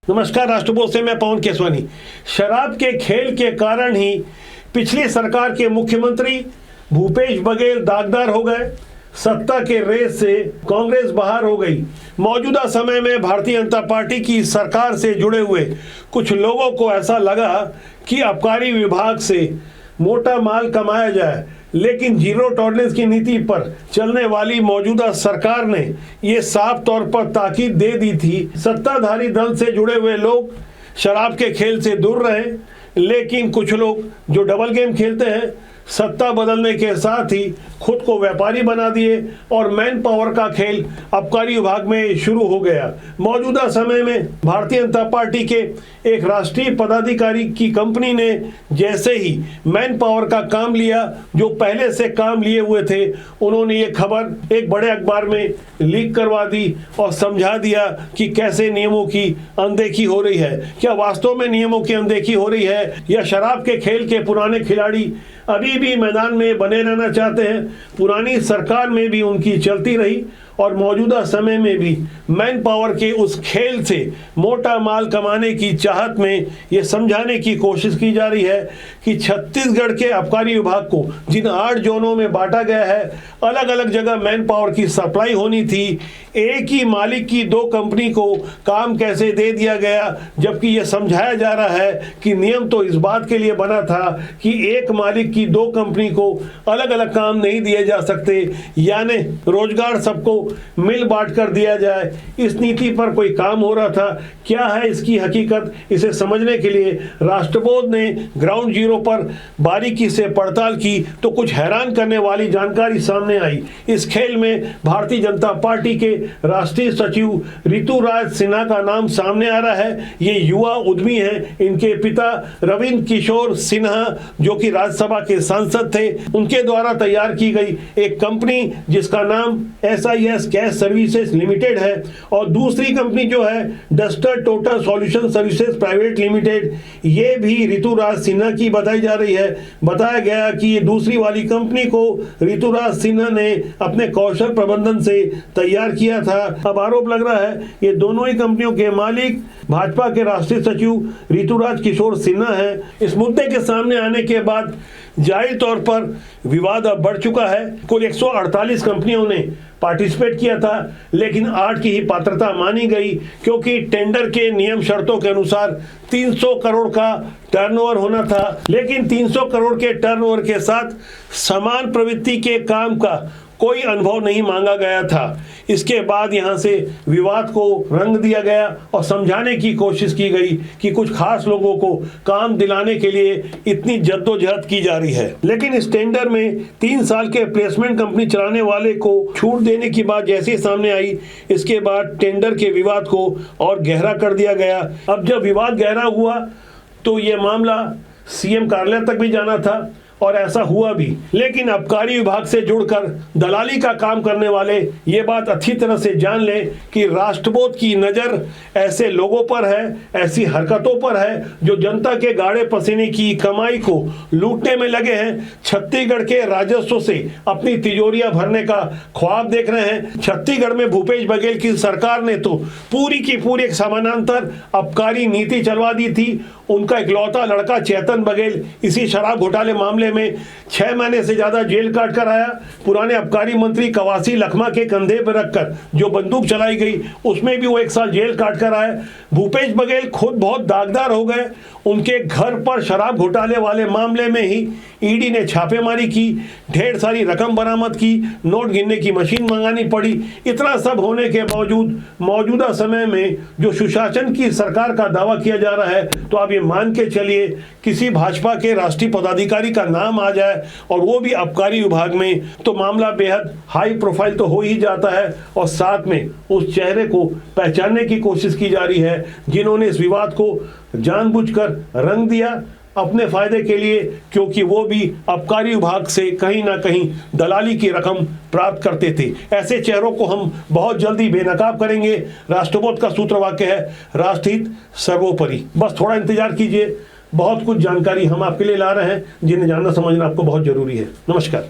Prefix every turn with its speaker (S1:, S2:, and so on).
S1: नमस्कार, राष्ट्रबोध से मैं पवन केसवानी। शराब के खेल के कारण ही पिछली सरकार के मुख्यमंत्री भूपेश बघेल दागदार हो गए। सत्ता के रेस से कांग्रेस बाहर हो गई। मौजूदा समय में भारतीय जनता पार्टी की सरकार से जुड़े हुए कुछ लोगों को ऐसा लगा कि आबकारी विभाग से मोटा माल कमाया जाए, लेकिन जीरो टॉलरेंस की नीति पर चलने वाली मौजूदा सरकार ने ये साफ तौर पर ताकीद दे दी थी। सत्ताधारी दल से जुड़े हुए लोग शराब के खेल से दूर रहे, लेकिन कुछ लोग जो डबल गेम खेलते हैं, सत्ता बदलने के साथ ही खुद को व्यापारी बना दिए और मैन पावर का खेल आबकारी विभाग में शुरू हो गया। मौजूदा समय में भारतीय जनता पार्टी के एक राष्ट्रीय पदाधिकारी की कंपनी ने जैसे ही मैन पावर का काम लिया, जो पहले से काम लिए हुए थे, उन्होंने ये खबर एक बड़े अखबार में लीक करवा दी और समझा दिया कि कैसे नियमों की अनदेखी हो रही है। क्या वास्तव में नियमों की अनदेखी हो रही है, या शराब के खेल के पुराने खिलाड़ी अभी भी मैदान में बने रहना चाहते हैं? पुरानी सरकार में भी उनकी चलती रही और मौजूदा समय में भी मैन पावर के उस खेल से मोटा माल कमाने की चाहत में ये समझाने की कोशिश की जा रही है कि छत्तीसगढ़ के आबकारी विभाग को जिन 8 जोनों में बांटा गया है, अलग अलग जगह मैन पावर की सप्लाई होनी थी। एक ही मालिक की 2 कंपनी को काम कैसे दे दिया गया, जबकि यह समझाया जा रहा है कि नियम तो इस बात के लिए बना था कि एक मालिक की 2 कंपनी को अलग अलग काम नहीं दिए जा सकते, यानी रोजगार सबको मिल बांट कर दिया जाए। इस नीति पर कोई काम हो रहा था। क्या है इसकी हकीकत, इसे समझने के लिए राष्ट्रबोध ने ग्राउंड जीरो पर बारीकी से पड़ताल की तो कुछ हैरान करने वाली जानकारी सामने आई। इस खेल में भारतीय जनता पार्टी के राष्ट्रीय सचिव ऋतुराज सिन्हा का नाम सामने आ रहा है। ये युवा उद्यमी हैं। इनके पिता रविंद्र किशोर सिन्हा, जो कि राज्यसभा के सांसद थे, उनके द्वारा तैयार की गई एक कंपनी जिसका नाम SIS गैस सर्विसेज लिमिटेड है, और दूसरी कंपनी जो है duster total solution services private limited, ये भी ऋतुराज सिन्हा की बताई जा रही है। बताया गया कि ये दूसरी वाली कंपनी को ऋतुराज सिन्हा ने अपने कौशल प्रबंधन से तैयार किया था। अब आरोप लग रहा है ये दोनों ही कंपनियों के मालिक भाजपा के राष्ट्रीय सचिव ऋतुराज किशोर सिन्हा है। इस मुद्दे के सामने आने के बाद जाहिर तौर पर विवाद अब बढ़ चुका है। कुल 148 कंपनियों ने पार्टिसिपेट किया था, लेकिन 8 की ही पात्रता मानी गई, क्योंकि टेंडर के नियम शर्तों के अनुसार 300 करोड़ का टर्नओवर होना था। लेकिन 300 करोड़ के टर्नओवर के साथ समान प्रवृत्ति के काम का कोई अनुभव नहीं मांगा गया था। इसके बाद यहां से विवाद को रंग दिया गया और समझाने की कोशिश की गई कि कुछ खास लोगों को काम दिलाने के लिए इतनी जद्दोजहद की जा रही है। लेकिन इस टेंडर में 3 साल के प्लेसमेंट कंपनी चलाने वाले को छूट देने की बात जैसे ही सामने आई, इसके बाद टेंडर के विवाद को और गहरा कर दिया गया। अब जब विवाद गहरा हुआ तो ये मामला CM कार्यालय तक भी जाना था, और ऐसा हुआ भी। लेकिन आबकारी विभाग से जुड़कर दलाली का काम करने वाले ये बात अच्छी तरह से जान लें कि राष्ट्रबोध की नज़र ऐसे लोगों पर है, ऐसी हरकतों पर है जो जनता के गाढ़े पसीने की कमाई को लूटने में लगे हैं। छत्तीसगढ़ के राजस्व से अपनी तिजोरियां भरने का ख्वाब देख रहे हैं। छत्तीसगढ़ में भूपेश बघेल की सरकार ने तो पूरी की पूरी एक समानांतर आबकारी नीति चलवा दी थी। उनका इकलौता लड़का चेतन बघेल इसी शराब घोटाले मामले में 6 महीने से ज्यादा जेल काट कर आया। पुराने आबकारी मंत्री कवासी लखमा के कंधे पर रखकर जो बंदूक चलाई गई, उसमें भी वो 1 साल जेल काट कर आए। भूपेश बघेल खुद बहुत दागदार हो गए। उनके घर पर शराब घोटाले वाले मामले में ही ईडी ने छापेमारी की, ढेर सारी रकम बरामद की, नोट गिनने की मशीन मंगानी पड़ी। इतना सब होने के बावजूद मौजूदा समय में जो सुशासन की सरकार का दावा किया जा रहा है, तो आप ये मान के चलिए किसी भाजपा के राष्ट्रीय पदाधिकारी का नाम आ जाए और वो भी आबकारी विभाग में, तो मामला बेहद हाई प्रोफाइल तो हो ही जाता है। और साथ में उस चेहरे को पहचानने की कोशिश की जा रही है जिन्होंने इस विवाद को जानबूझकर रंग दिया अपने फायदे के लिए, क्योंकि वो भी आबकारी विभाग से कहीं ना कहीं दलाली की रकम प्राप्त करते थे। ऐसे चेहरों को हम बहुत जल्दी बेनकाब करेंगे। राष्ट्रबोध का सूत्र वाक्य है, राष्ट्रहित सर्वोपरि। बस थोड़ा इंतजार कीजिए, बहुत कुछ जानकारी हम आपके लिए ला रहे हैं जिन्हें जानना समझना आपको बहुत जरूरी है। नमस्कार।